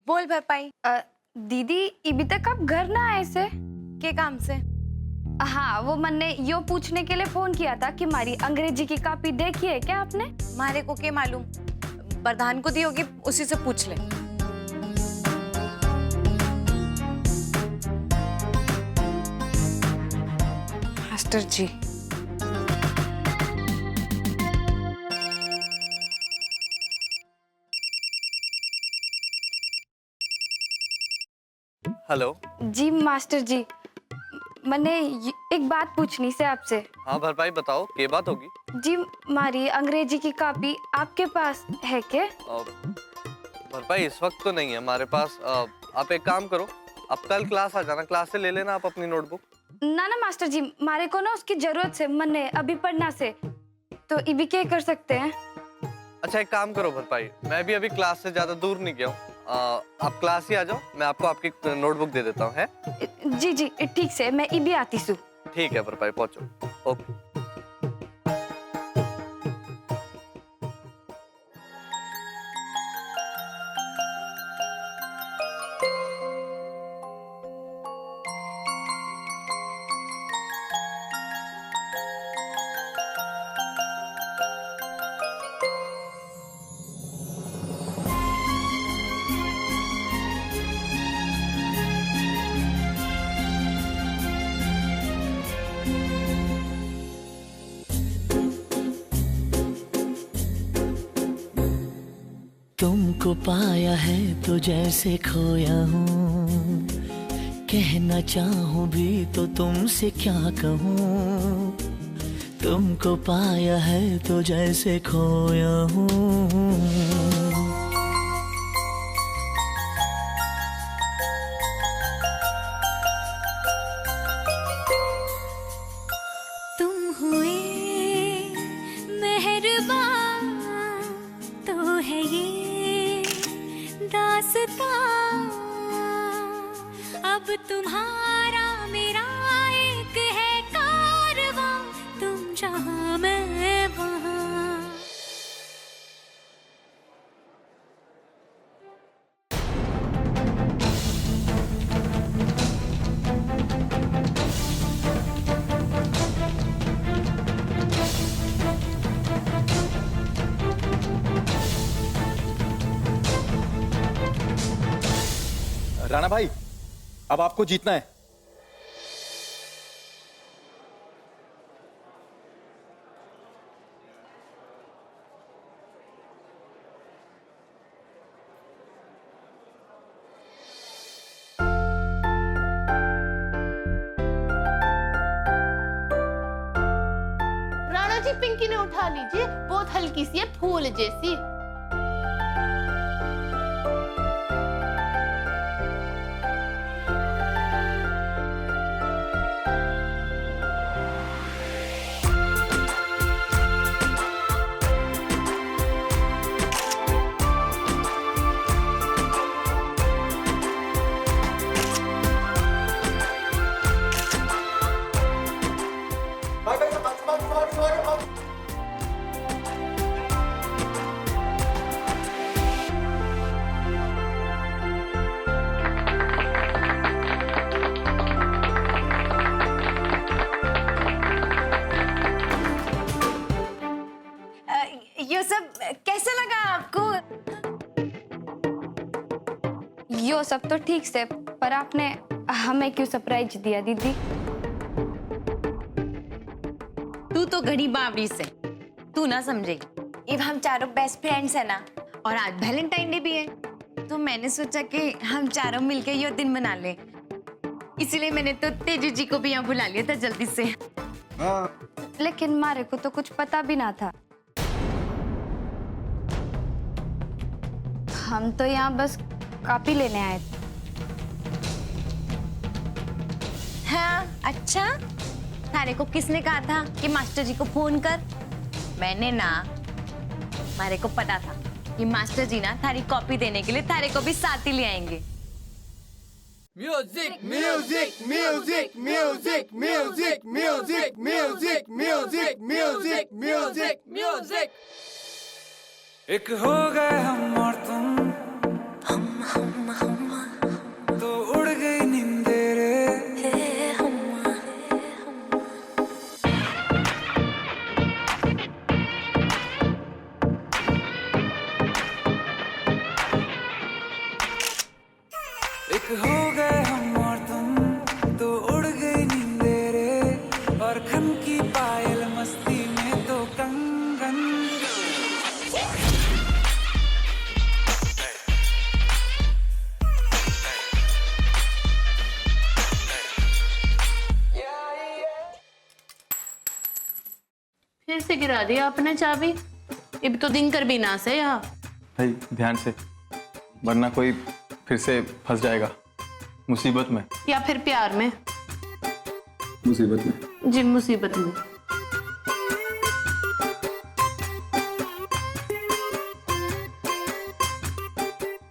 बोल भरपाई। दीदी इबी तक आप घर ना आए से के काम से? हाँ, वो मैंने यो पूछने के लिए फोन किया था कि हमारी अंग्रेजी की कॉपी देखी है क्या आपने? मारे को के मालूम, प्रधान को दी होगी, उसी से पूछ ले। मास्टर जी। हेलो। जी मास्टर जी, मैंने एक बात पूछनी से आपसे। हाँ भरपाई बताओ, क्या बात होगी? जी हमारी अंग्रेजी की कॉपी आपके पास है क्या? भरपाई इस वक्त तो नहीं है हमारे पास। आप एक काम करो, आप कल क्लास आ जाना, क्लास से ले लेना आप अपनी नोटबुक। ना ना मास्टर जी, मारे को ना उसकी जरूरत से मैंने अभी पढ़ना से, तो इबी क्या कर सकते हैं? अच्छा एक काम करो भरपाई, मैं भी अभी क्लास से ज्यादा दूर नहीं गया हूँ, आप क्लास ही आ जाओ, मैं आपको आपकी नोटबुक दे देता हूँ। है जी जी ठीक से, मैं इबी आती हूँ। ठीक है भरपाई, पहुंचो। ओके। तुमको पाया है तो जैसे खोया हूँ, कहना चाहूँ भी तो तुमसे क्या कहूँ। तुमको पाया है तो जैसे खोया हूँ। तुम हुए मेहरबान तो है ये दास्तां, अब तुम्हारा मेरा एक है कारवां, तुम जहां मैं वहां। राणा भाई, अब आपको जीतना है। राणा जी पिंकी ने उठा लीजिए, बहुत हल्की सी है, फूल जैसी। ये सब कैसे लगा आपको? यो सब तो ठीक से, पर आपने हमें क्यों सरप्राइज दिया दीदी? तू तो घड़ी बावड़ी से, तू ना समझेगी। अब हम चारों बेस्ट फ्रेंड्स है ना, और आज वैलेंटाइन डे भी है, तो मैंने सोचा कि हम चारों मिलके ये दिन मना ले। इसीलिए मैंने तो तेजू जी को भी यहाँ बुला लिया था जल्दी से। लेकिन मारे को तो कुछ पता भी ना था। हम तो यहाँ बस कॉपी लेने आए थे। हाँ अच्छा, थारे को किसने कहा था कि मास्टर जी को फोन कर? मैंने ना, मारे को पता था कि मास्टर जी ना थारी कॉपी देने के लिए थारे को भी साथ ही ले आएंगे। Music, music, music, music, music, music, music, music, music, music, music. एक हो गए हम और तुम, हम एक हो गए हम और तुम, तो उड़ गई नींदे रे, और खन की पायल मस्ती में तो कंगन। फिर से गिरा दिया आपने चाबी। ये भी तो दिन कर भी ना से यहाँ। भाई ध्यान से, वरना कोई फिर से फंस जाएगा मुसीबत में। या फिर प्यार में। मुसीबत में जी, मुसीबत में।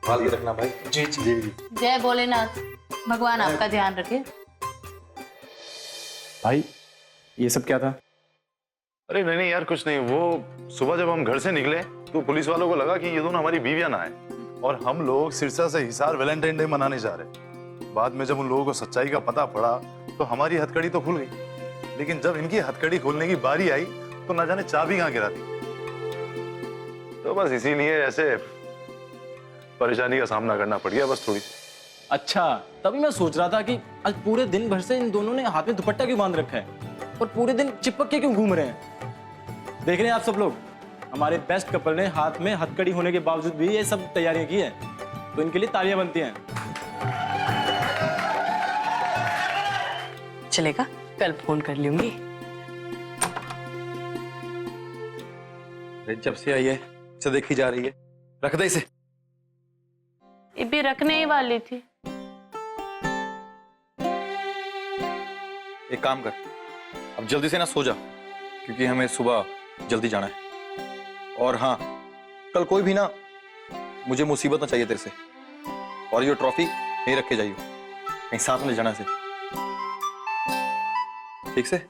ख्याल रखना भाई। जी जी जी। जय भोलेनाथ, भगवान आपका ध्यान रखे। भाई ये सब क्या था? अरे नहीं नहीं यार, कुछ नहीं। वो सुबह जब हम घर से निकले तो पुलिस वालों को लगा कि ये दोनों हमारी बीवियां ना है, और हम लोग सिरसा से हिसार वैलेंटाइन डे मनाने जा रहे। बाद में जब उन लोगों को सच्चाई का पता पड़ा तो हमारी हथकड़ी तो खुल गई, लेकिन जब इनकी हथकड़ी खोलने की बारी आई तो ना जाने चाबी कहाँ गिरा दी। तो बस इसीलिए ऐसे परेशानी का सामना करना पड़ गया, बस थोड़ी। अच्छा, तभी मैं सोच रहा था कि आज पूरे दिन भर से इन दोनों ने हाथ में दुपट्टा क्यों बांध रखा है और पूरे दिन चिपक के क्यों घूम रहे हैं। देख रहे हैं आप सब लोग, हमारे बेस्ट कपल ने हाथ में हथकड़ी होने के बावजूद भी ये सब तैयारियां की हैं, तो इनके लिए तालियां बनती हैं। चलेगा, कल फोन कर लूंगी। जब से आई है इसे देखी जा रही है, रख दे इसे। ये भी रखने ही वाली थी। एक काम कर, अब जल्दी से ना सो जा, क्योंकि हमें सुबह जल्दी जाना है। और हाँ, कल कोई भी ना मुझे मुसीबत ना चाहिए तेरे से, और ये ट्रॉफी यहीं रख के जाइयो, कहीं साथ में ले जाना से, ठीक से?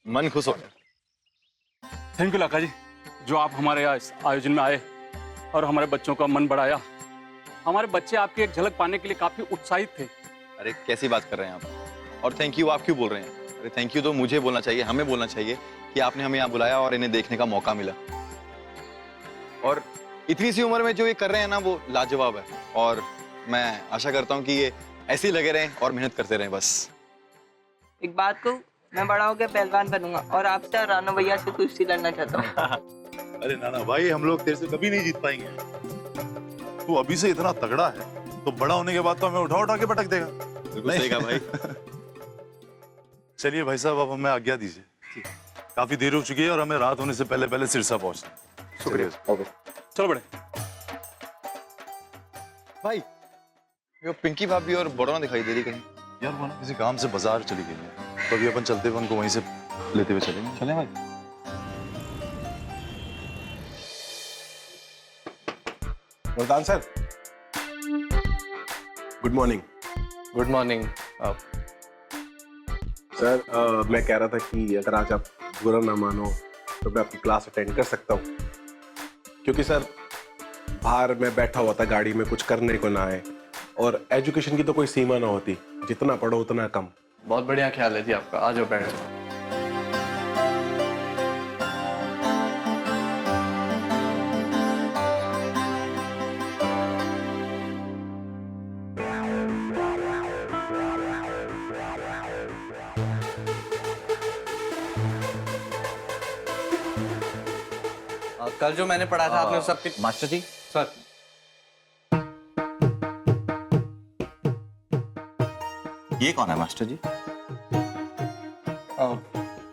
मन खुश हो गया। थैंक यू लाका जी, जो आप हमारे यहाँ इस आयोजन में आए और हमारे बच्चों का मन बढ़ाया। हमारे बच्चे आपकी एक झलक पाने के लिए काफी उत्साहित थे। अरे कैसी बात कर रहे हैं आप? और थैंक यू आप क्यों बोल रहे हैं? अरे थैंक यू तो मुझे बोलना चाहिए, हमें बोलना चाहिए कि आपने हमें यहाँ बुलाया और इन्हें देखने का मौका मिला। और इतनी सी उम्र में जो ये कर रहे हैं ना, वो लाजवाब है, और मैं आशा करता हूँ कि ये ऐसे ही लगे रहें और मेहनत करते रहें। बस एक बात कहूँ, मैं बड़ा होकर पहलवान बनूंगा और आपसे राणा भैया से कुश्ती लड़ना चाहता हूँ। अरे नाना भाई, हम लोग तेरे से कभी नहीं जीत पाएंगे। तू अभी से इतना तगड़ा है तो बड़ा होने के बाद तो हमें उठा उठा के पटक देगा। बिल्कुल सही कहा भाई। चलिए भाई साहब, अब हमें आज्ञा दीजिए, काफी देर हो चुकी है और हमें रात होने से पहले पहले सिरसा पहुंचना है। शुक्रिया। चलो बड़े भाई, ये पिंकी भाभी और बड़ोना दिखाई दे रही कहीं। यार वो ना किसी काम से बाजार चली गई है, तो अभी अपन चलते हुए उनको वहीं से लेते हुए चलेंगे। चलें भाई? वरदान sir, good morning. Good morning. Sir मैं कह रहा था कि अगर आज आप बुरा ना मानो तो मैं आपकी क्लास अटेंड कर सकता हूँ, क्योंकि सर बाहर मैं बैठा हुआ था गाड़ी में, कुछ करने को ना आए, और एजुकेशन की तो कोई सीमा ना होती, जितना पढ़ो उतना कम। बहुत बढ़िया ख्याल है जी आपका, आ जाओ बैठ जाओ। कल जो मैंने पढ़ा था आपने सबके। मास्टर जी। सर ये कौन है मास्टर जी?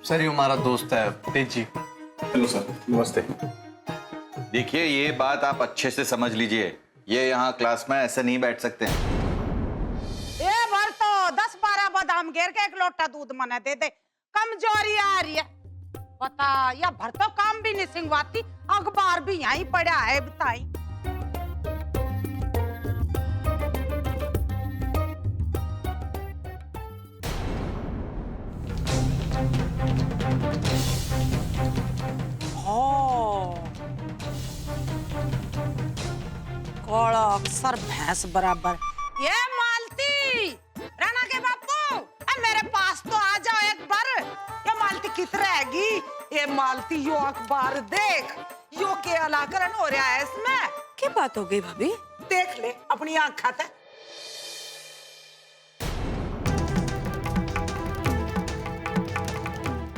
सर ये हमारा दोस्त है तेजी। हेलो सर, नमस्ते। देखिए, ये बात आप अच्छे से समझ लीजिए, ये यहाँ क्लास में ऐसे नहीं बैठ सकते हैं। ए भर तो 10-12 बादाम घेर के एक लोटा दूध मना दे दे, कमजोरी आ रही है। बता, या भर तो काम भी नहीं सिंगवाती, अखबार भी यहीं पड़ा है बताई। थोड़ा अक्सर भैंस बराबर। ये मालती, राणा के बापू, मेरे पास तो आ जाओ एक बार। ये मालती कित रहेगी? ये मालती यो अखबार देख, यो के अलाकरण हो रहा है इसमें। क्या बात हो गई भाभी? देख ले अपनी आँख खाते।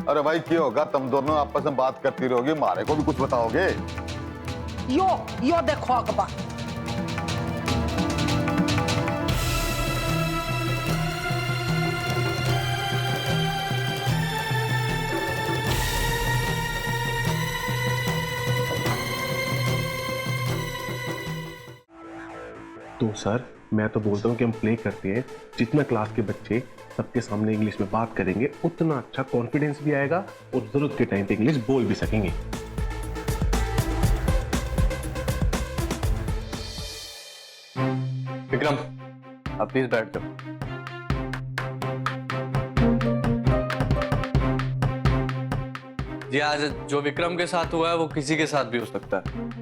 अरे भाई क्या होगा, तुम दोनों आपस में बात करती रहोगी, हमारे को भी कुछ बताओगे? यो देखो अखबार। तो सर मैं तो बोलता हूँ कि हम प्ले करते हैं, जितना क्लास के बच्चे सबके सामने इंग्लिश में बात करेंगे उतना अच्छा कॉन्फिडेंस भी आएगा और जरूरत के टाइम पे इंग्लिश बोल भी सकेंगे। विक्रम, आप प्लीज बैठ जाओ। जी आज जो विक्रम के साथ हुआ है वो किसी के साथ भी हो सकता है।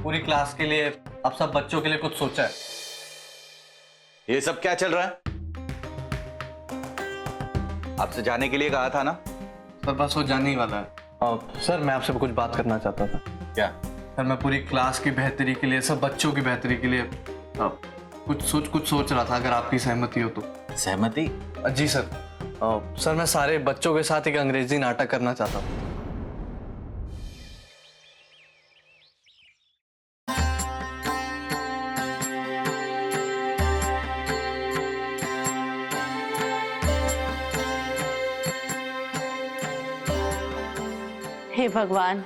पूरी क्लास के लिए, आप सब बच्चों के लिए कुछ सोचा है? ये सब क्या चल रहा है? आपसे जाने के लिए कहा था ना? सर बस वो जाने ही वाला है। सर मैं आपसे कुछ बात करना चाहता था। क्या? सर मैं पूरी क्लास की बेहतरी के लिए, सब बच्चों की बेहतरी के लिए कुछ सोच रहा था, अगर आपकी सहमति हो तो। सहमति? जी सर। सर मैं सारे बच्चों के साथ एक अंग्रेजी नाटक करना चाहता हूँ। हे भगवान,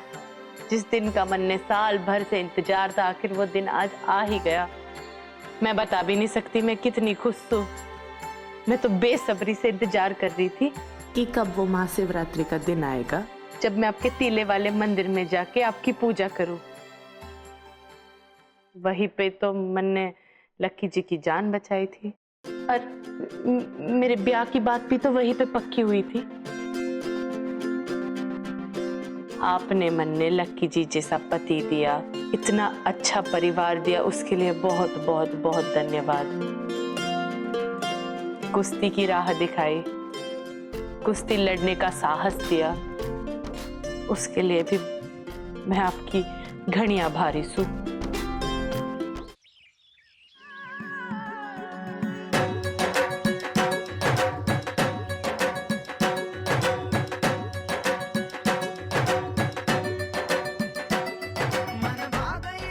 जिस दिन का मन ने साल भर से इंतजार था, आखिर वो दिन आज आ ही गया। मैं बता भी नहीं सकती मैं कितनी खुश हूँ। मैं तो बेसब्री से इंतजार कर रही थी कि कब वो महाशिवरात्रि का दिन आएगा, जब मैं आपके टीले वाले मंदिर में जाके आपकी पूजा करूं। वहीं पे तो मन ने लक्की जी की जान बचाई थी और मेरे ब्याह की बात भी तो वहीं पे पक्की हुई थी। आपने मन ने लक्की जी जैसा पति दिया, इतना अच्छा परिवार दिया, उसके लिए बहुत बहुत बहुत धन्यवाद। कुश्ती की राह दिखाई, कुश्ती लड़ने का साहस दिया, उसके लिए भी मैं आपकी घनी आभारी हूं।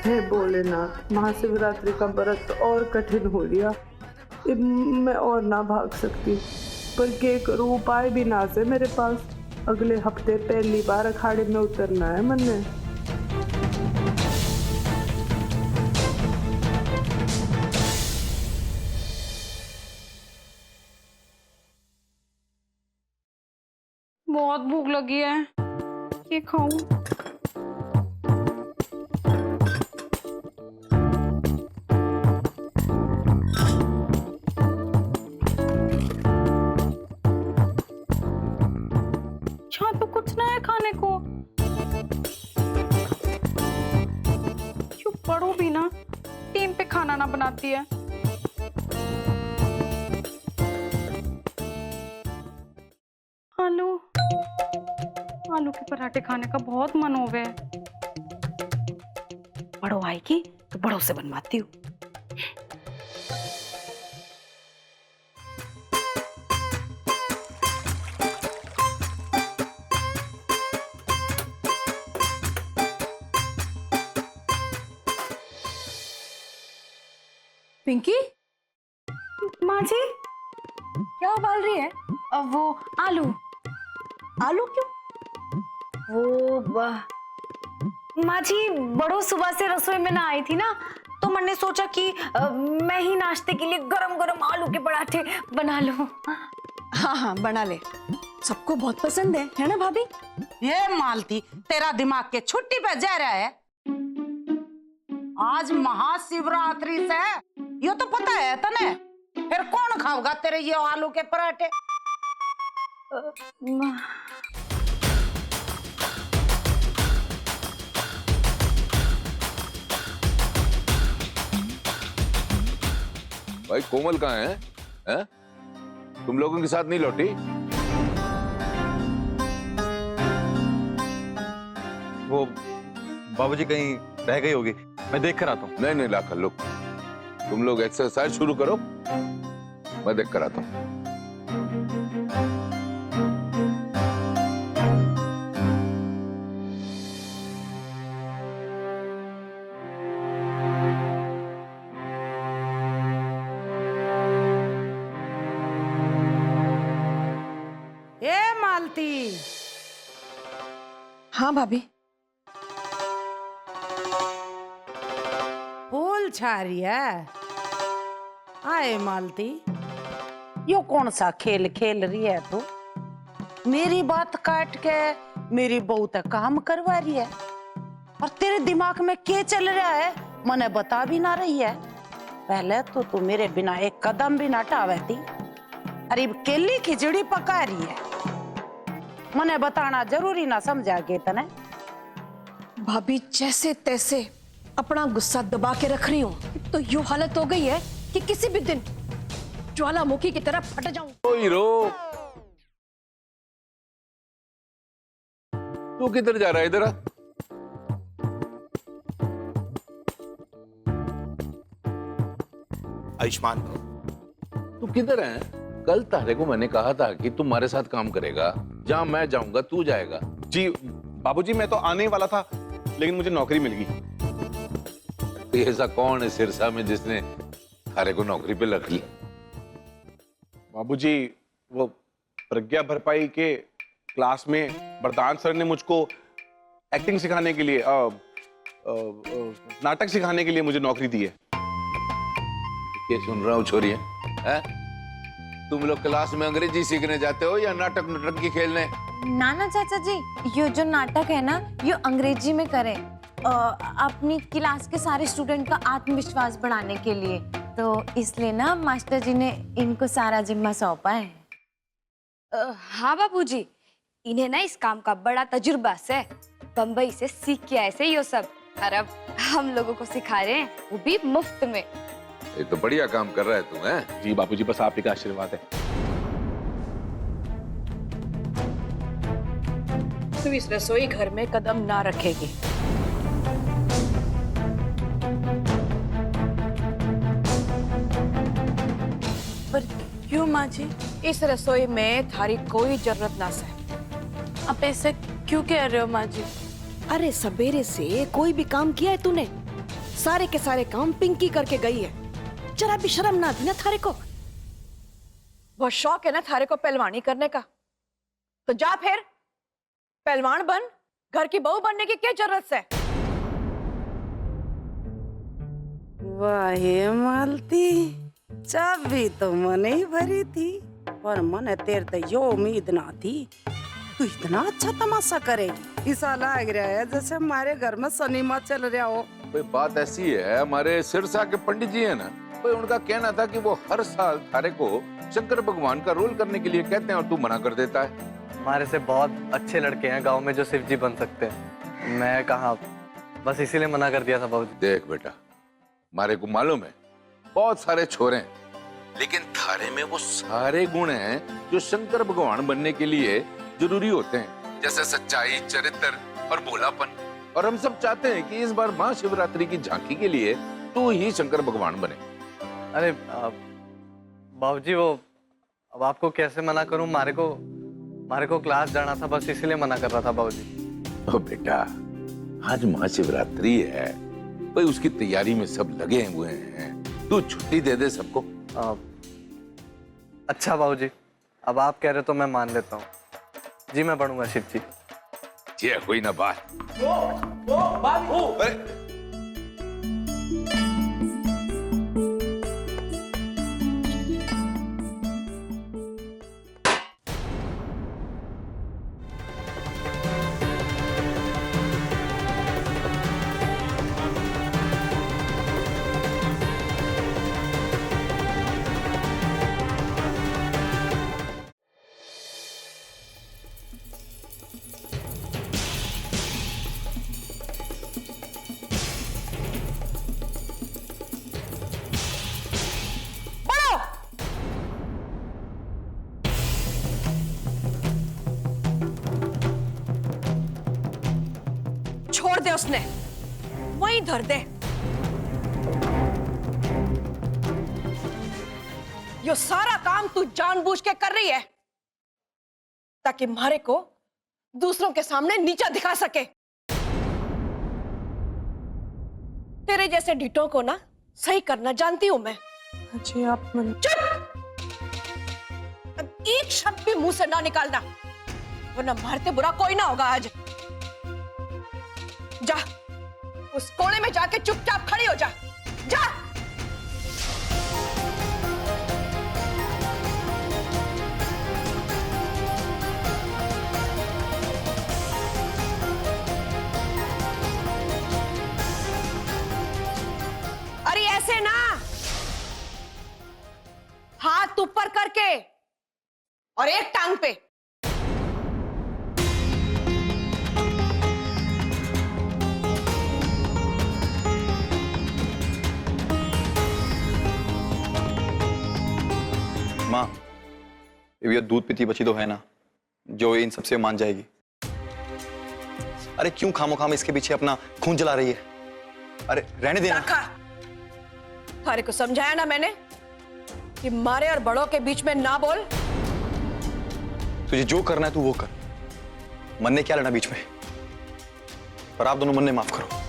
हे भोलेनाथ, महाशिवरात्रि का व्रत और कठिन हो लिया। अब मैं और ना भाग सकती, पर क्या करूं, उपाय भी ना से मेरे पास। अगले हफ्ते पहली बार अखाड़े में उतरना है मन ने। बहुत भूख लगी है, ये खाऊं? यहाँ पे कुछ ना है खाने को। क्यों पढ़ो भी ना, टीम पे खाना ना बनाती है। आलू के पराठे खाने का बहुत मन हो गया है। बड़ो आएगी तो बड़ों से बनवाती हूँ। पिंकी, माँ जी क्या उबाल रही है? वो आलू। आलू क्यों? वो माँ जी, बड़ो सुबह से रसोई में ना आई थी ना, तो मैंने सोचा कि मैं ही नाश्ते के लिए गरम गरम आलू के पराठे बना लूं। हाँ हाँ बना ले, सबको बहुत पसंद है ना भाभी? ये मालती, तेरा दिमाग के छुट्टी पे जा रहा है। आज महाशिवरात्रि से ये तो पता है तने, फिर कौन खाओगा तेरे ये आलू के पराठे? भाई कोमल कहाँ है? हैं? तुम लोगों के साथ नहीं लौटी? वो बाबूजी कहीं रह गई होगी, मैं देख कर आता हूँ। नहीं नहीं लाखन, लोग तुम लोग एक्सरसाइज शुरू करो, मैं देख कर आता हूँ। ए मालती। हाँ भाभी। फूल छा रही है। आए मालती, यो कौन सा खेल खेल रही है तू? मेरी बात काट के मेरी बहू तक काम करवा रही है, और तेरे दिमाग में क्या चल रहा है मने बता भी ना रही है। पहले तो तू मेरे बिना एक कदम भी ना टावे थी, अरे केली खिचड़ी पका रही है। मने बताना जरूरी ना समझा के तने। भाभी जैसे तैसे अपना गुस्सा दबा के रख रही हूँ, तो यूं हालत हो गई है कि किसी भी दिन ज्वालामुखी की तरह फट जाऊं। ओ हीरो, तू किधर जा रहा है? इधर आ। आयुष्मान, तू किधर है? कल तारे को मैंने कहा था कि तू हमारे साथ काम करेगा, जहां मैं जाऊंगा तू जाएगा। जी बाबूजी, मैं तो आने ही वाला था, लेकिन मुझे नौकरी मिल गई। तो ऐसा कौन है सिरसा में जिसने तारे को नौकरी पे रख ली? बाबूजी, वो प्रज्ञा भरपाई के क्लास में वरदान सर ने मुझको एक्टिंग सिखाने के लिए नाटक सिखाने के लिए मुझे नौकरी दी है। ये सुन रहा हूँ छोरी है? तुम लोग क्लास में अंग्रेजी सीखने जाते हो या नाटक नटक की खेलने? ना ना चाचा जी, ये जो नाटक है ना, ये अंग्रेजी में करें अपनी क्लास के सारे स्टूडेंट का आत्मविश्वास बढ़ाने के लिए। तो इसलिए ना मास्टर जी ने इनको सारा जिम्मा सौंपा है। हाँ बाबूजी, इन्हें ना इस काम का बड़ा तजुर्बा है। बम्बई से सीख के आए से ये सब, और अब हम लोगों को सिखा रहे हैं, वो भी मुफ्त में। ये तो बढ़िया काम कर रहा है तू। हैं? जी बाबूजी, बस आप ही का आशीर्वाद है। तू इस रसोई घर में कदम ना रखेगी। पर क्यों माँ जी? इस रसोई में थारी कोई जरूरत ना से। आप ऐसे क्यों कह रहे हो माँ जी? अरे सवेरे से कोई भी काम किया है तूने? सारे के सारे काम पिंकी करके गई है। जरा भी शर्म ना थी ना थारे को? बहुत शौक है ना थारे को पहलवानी करने का, तो जा फिर पहलवान बन। घर की बहू बनने की क्या जरूरत है? वाह मालती, चाबी तो मने ही भरी थी, पर मने तेरे तो यो उम्मीद ना थी तू इतना अच्छा तमाशा करेगी। ऐसा लग रहा है जैसे हमारे घर में सिनेमा चल रहा हो। भाई बात ऐसी है, हमारे सिरसा के पंडित जी है ना, भाई उनका कहना था कि वो हर साल थारे को शंकर भगवान का रोल करने के लिए कहते हैं और तू मना कर देता है। हमारे से बहुत अच्छे लड़के हैं गांव में जो शिव जी बन सकते हैं। मैं कहा, बस इसीलिए मना कर दिया था बाबूजी। देख बेटा, हमारे को मालूम है बहुत सारे छोरे हैं, लेकिन थारे में वो सारे गुण हैं जो शंकर भगवान बनने के लिए जरूरी होते हैं, जैसे सच्चाई, चरित्र और भोलापन। और हम सब चाहते हैं कि इस बार महाशिवरात्रि की झांकी के लिए तू ही शंकर भगवान बने। अरे बाबूजी, वो अब आपको कैसे मना करूं? मारे को क्लास जाना था, बस इसीलिए मना कर रहा था बाबूजी। ओ बेटा, आज महाशिवरात्रि है भाई, उसकी तैयारी में सब लगे हुए हैं, तू छुट्टी दे दे सबको। अच्छा बाबूजी, अब आप कह रहे तो मैं मान लेता हूँ जी, मैं बनूंगा शिव जी। ये कोई ना बात। छोड़ दे उसने, वहीं धर दे। यो सारा काम तू जानबूझ के कर रही है ताकि मारे को दूसरों के सामने नीचा दिखा सके। तेरे जैसे ढिठों को ना सही करना जानती हूं मैं। जी आप मन... चुप! अब एक शब्द भी मुंह से ना निकालना, वरना मारते बुरा कोई ना होगा आज। जा, उस कोने में जाके चुपचाप खड़ी हो जा। जा। अरे ऐसे ना, हाथ ऊपर करके और एक टांग पे। माँ, ये दूध पीती बची तो है ना, जो इन सबसे मान जाएगी। अरे क्यों खामोखाम इसके पीछे अपना खून जला रही है? अरे रहने देना। थारे को समझाया ना मैंने कि मारे और बड़ों के बीच में ना बोल। तुझे जो करना है तू वो कर, मन ने क्या लड़ा बीच में? पर आप दोनों मन ने माफ करो।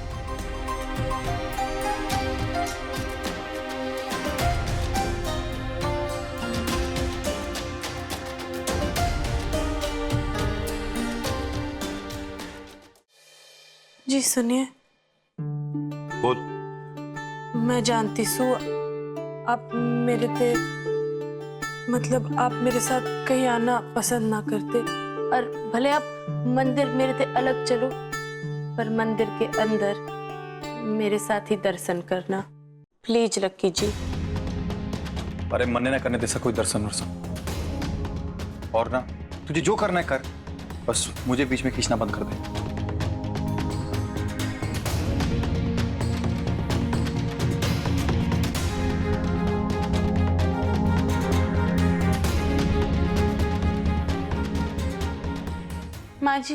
जी सुनिए, बोल। मैं जानती सू आप मेरे ते मतलब आप मेरे साथ कहीं आना पसंद ना करते, और भले आप मंदिर मेरे ते अलग चलो, पर मंदिर के अंदर मेरे साथ ही दर्शन करना प्लीज लक्की जी। अरे मन ने ना करने दे सा कोई दर्शन वर्शन, और ना तुझे जो करना है कर, बस मुझे बीच में खींचना बंद कर दे। माँ जी,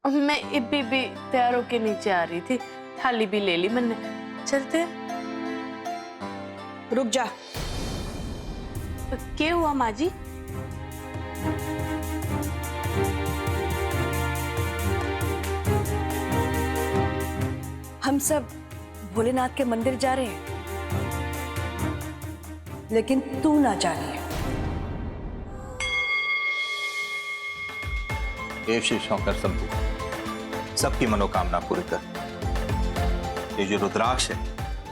मैं इब्बी भी तैयार होके नीचे आ रही थी, थाली भी ले ली मैंने। चलते हैं? रुक जा। क्या हुआ माँ जी? हम सब भोलेनाथ के मंदिर जा रहे हैं, लेकिन तू ना जा रही है। देव शिव शंकर शंभू, सबकी मनोकामना पूरी कर। ये जो रुद्राक्ष है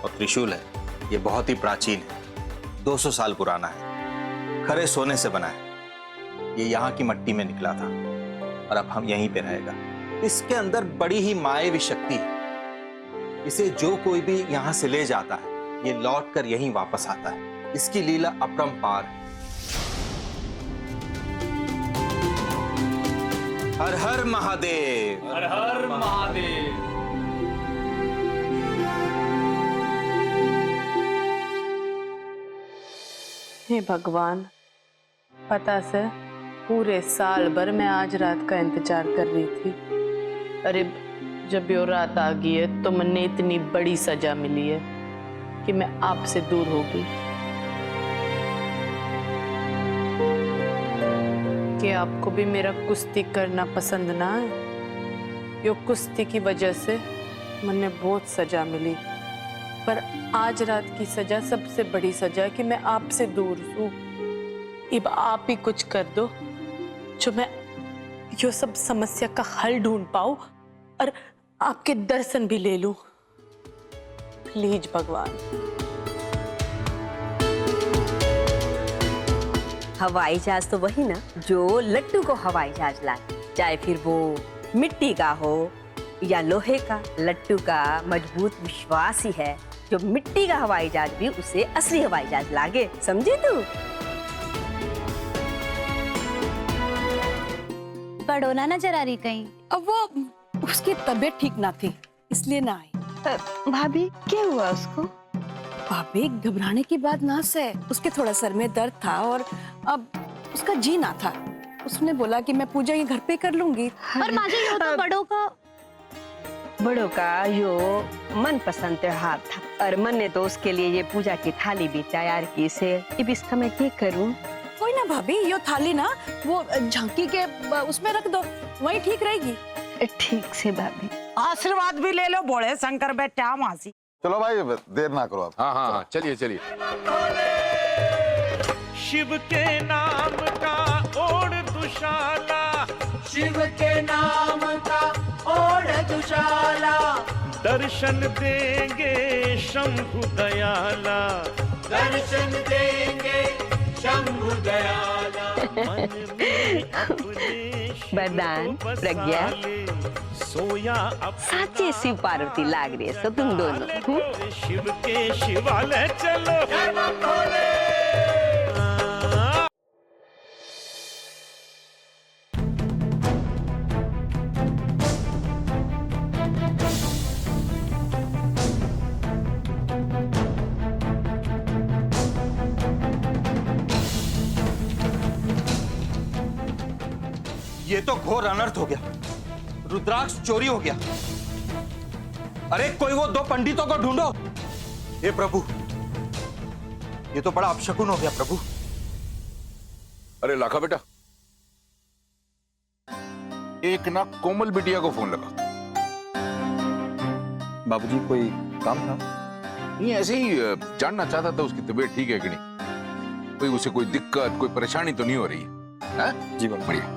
और त्रिशूल है, ये बहुत ही प्राचीन है, 200 साल पुराना है, खरे सोने से बना है। ये यहाँ की मिट्टी में निकला था और अब हम यहीं पे रहेगा। इसके अंदर बड़ी ही मायावी शक्ति है। इसे जो कोई भी यहाँ से ले जाता है, ये लौट कर यहीं वापस आता है। इसकी लीला अपरंपार है। हर हर महादेव, हर हर महादेव। हे भगवान, पता से पूरे साल भर मैं आज रात का इंतजार कर रही थी। अरे जब यो रात आ गई है तो मुझे इतनी बड़ी सजा मिली है कि मैं आपसे दूर हो गई। कि आपको भी मेरा कुश्ती करना पसंद ना है? यो कुश्ती की वजह से मुझे बहुत सजा मिली, पर आज रात की सजा सबसे बड़ी सजा है कि मैं आपसे दूर हूँ। अब आप ही कुछ कर दो जो मैं यो सब समस्या का हल ढूंढ पाऊं और आपके दर्शन भी ले लूं। प्लीज भगवान। हवाई जहाज तो वही ना जो लट्टू को हवाई जहाज लाए, चाहे फिर वो मिट्टी का हो या लोहे का। लट्टू का मजबूत विश्वास ही है जो मिट्टी का हवाई जहाज भी उसे असली हवाई जहाज लागे, समझी तू? पड़ोना नजर आ रही कहीं? अब वो उसकी तबीयत ठीक ना थी, इसलिए ना आई। भाभी क्या हुआ उसको? भाभी घबराने की बात ना से, उसके थोड़ा सर में दर्द था और अब उसका जी ना था। उसने बोला कि मैं पूजा ये घर पे कर लूंगी। पर माँ जी, ये तो बड़ों का। बड़ों का यो मनपसंद त्योहार था और मन ने तो उसके लिए ये पूजा की थाली भी तैयार की से अब इसका मैं क्या करूं? कोई ना भाभी, यो थाली ना वो झांकी के उसमें रख दो, वही ठीक रहेगी। ठीक से भाभी। आशीर्वाद भी ले लो बोले शंकर बेटा मासी। चलो भाई देर ना करो आप। हाँ हाँ चलिए चलिए। शिव के नाम का ओढ़ दुशाला, शिव के नाम का ओढ़ दुशाला, दर्शन देंगे शंभु दयाला, दर्शन देंगे शंभु दयाला। वरदान प्रज्ञा सोया साचे शिव पार्वती लाग रही है तुम दोनों। शिव के शिवालय चलो। ये तो घोर अनर्थ हो गया, रुद्राक्ष चोरी हो गया। अरे कोई वो दो पंडितों को ढूंढो। हे प्रभु, ये तो बड़ा अपशकुन हो गया प्रभु। अरे लाखा बेटा, एक ना कोमल बिटिया को फोन लगा। बाबूजी कोई काम था? नहीं ऐसे ही जानना चाहता था उसकी तबीयत ठीक है कि नहीं, कोई उसे कोई दिक्कत कोई परेशानी तो नहीं हो रही है? जी बाबू। बढ़िया।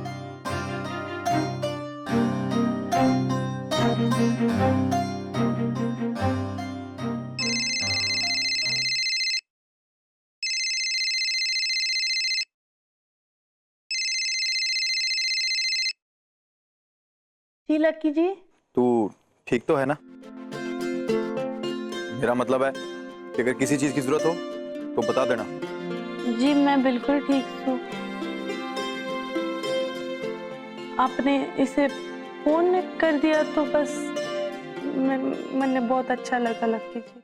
जी लक्की जी। तू ठीक तो है ना? मेरा मतलब है कि अगर किसी चीज की जरूरत हो तो बता देना। जी मैं बिल्कुल ठीक हूँ। आपने इसे फोन कर दिया तो बस मैंने बहुत अच्छा लगा लक्की जी।